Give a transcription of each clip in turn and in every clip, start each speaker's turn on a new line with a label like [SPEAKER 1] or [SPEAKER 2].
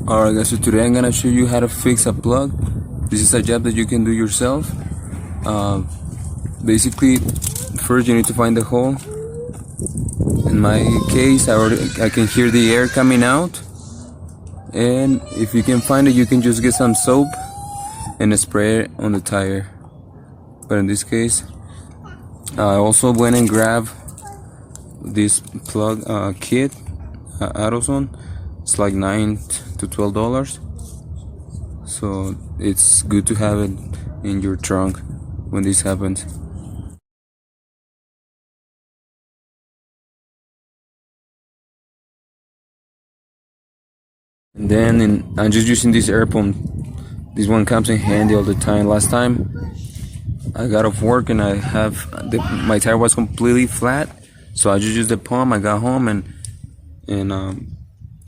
[SPEAKER 1] Alright guys, so today I'm gonna show you how to fix a plug. This is a job that you can do yourself. Basically, first you need to find the hole. In my case, I can hear the air coming out, and if you can find it, you can just get some soap and spray it on the tire. But in this case, I also went and grabbed this plug kit at AutoZone. It's like $9 to $12, so it's good to have it in your trunk when this happens. And then I'm just using this air pump. This one comes in handy all the time. Last time I got off work and my tire was completely flat, so I just used the pump. I got home and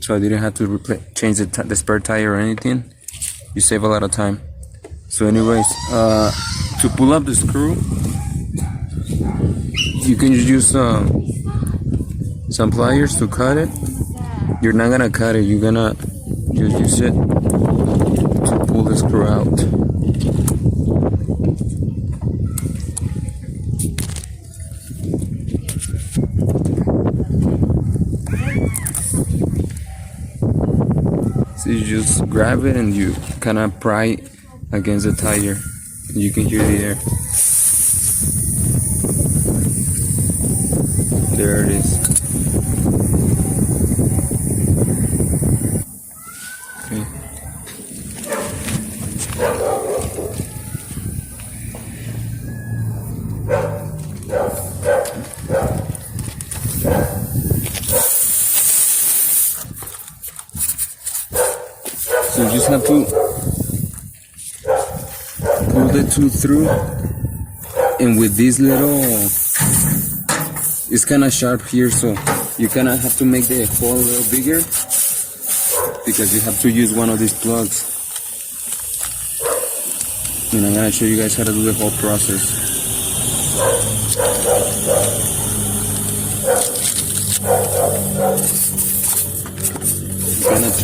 [SPEAKER 1] so I didn't have to change the spare tire or anything. You save a lot of time. So anyways, to pull up the screw, you can just use some pliers to cut it. You're not gonna cut it, you're gonna just use it to pull the screw out. So you just grab it and you kind of pry against the tire. You can hear the air. There it is. Okay. So you just have to pull the tooth through, and with this little, it's kind of sharp here, so you kind of have to make the hole a little bigger because you have to use one of these plugs. And I'm gonna show you guys how to do the whole process.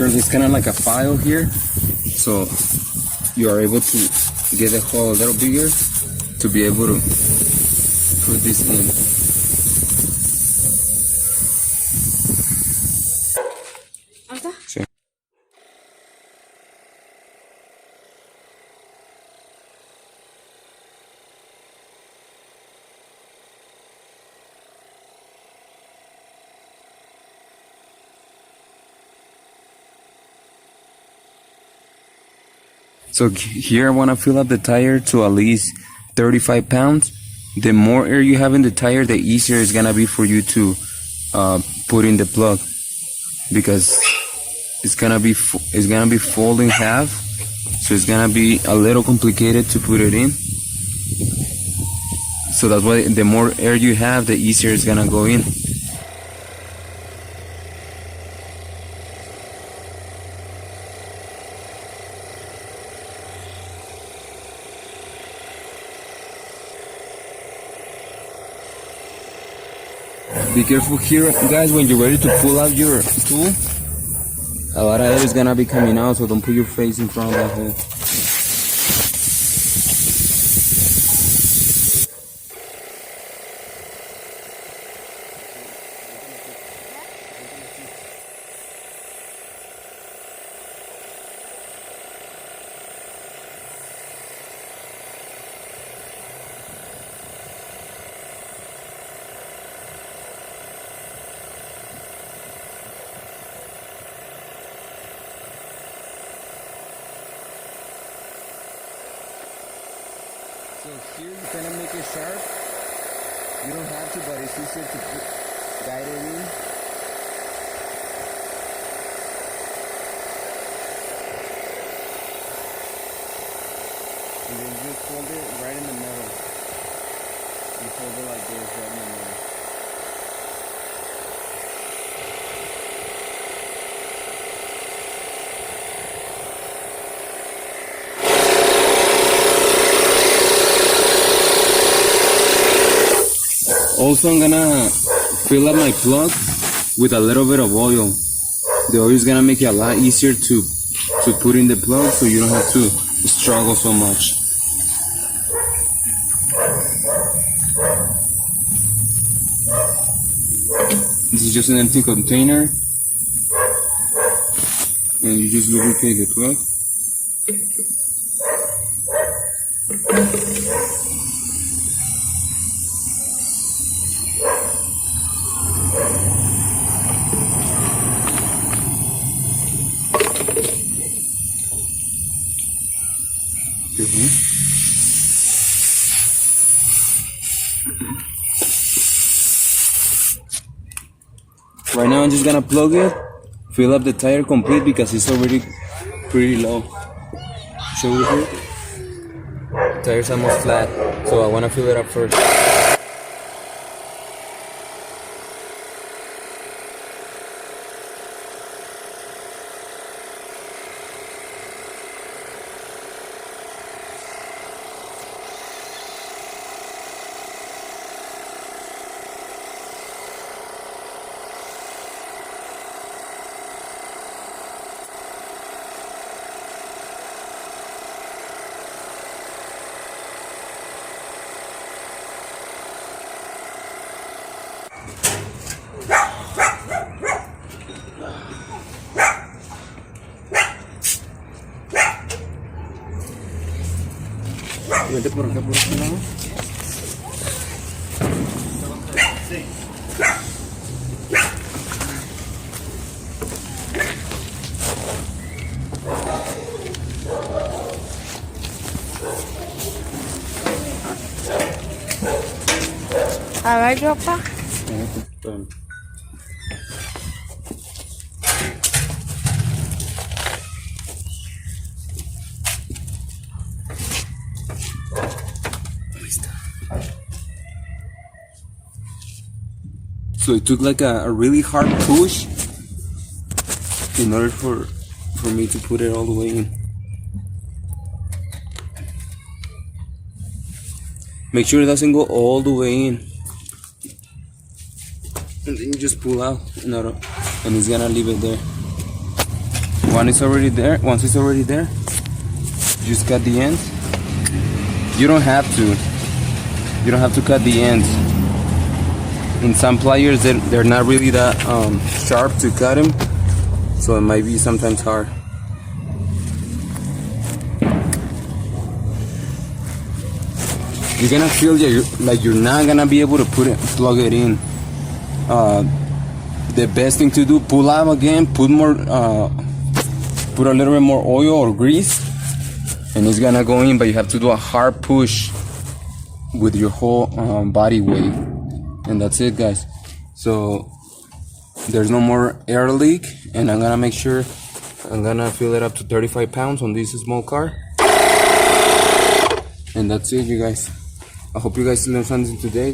[SPEAKER 1] It's kind of like a file here, so you are able to get the hole a little bigger to be able to put this in. Sí. So here I want to fill up the tire to at least 35 pounds. The more air you have in the tire, the easier it's gonna be for you to put in the plug, because it's gonna be folded in half, so it's gonna be a little complicated to put it in. So that's why the more air you have, the easier it's gonna go in. Be careful here, guys, when you're ready to pull out your tool. A lot of air is gonna be coming out, so don't put your face in front of that hole. So here you kind of make it sharp. You don't have to, but it's easier to guide it in. And then you just hold it right in the middle. You hold it like this, right in the middle. Also, I'm gonna fill up my plug with a little bit of oil. The oil is gonna make it a lot easier to to put in the plug so you don't have to struggle so much. This is just an empty container, and you just lubricate the plug. Right now I'm just gonna plug it, fill up the tire complete because it's already pretty low. Show it here. The tire's almost flat, so I wanna fill it up first. Vete por acá, por este lado.
[SPEAKER 2] A ver, yo, pa.
[SPEAKER 1] So it took like a really hard push in order for me to put it all the way in. Make sure it doesn't go all the way in, and then you just pull out, and it's gonna leave it there. Once it's already there, just cut the ends. You don't have to cut the ends. In some pliers, they're not really that sharp to cut them, so it might be sometimes hard. You're gonna feel like you're not gonna be able to plug it in. The best thing to do, pull out again, put a little bit more oil or grease, and it's gonna go in, but you have to do a hard push with your whole body weight. And that's it, guys. So there's no more air leak, and I'm gonna fill it up to 35 pounds on this small car. And that's it, you guys. I hope you guys learned something today.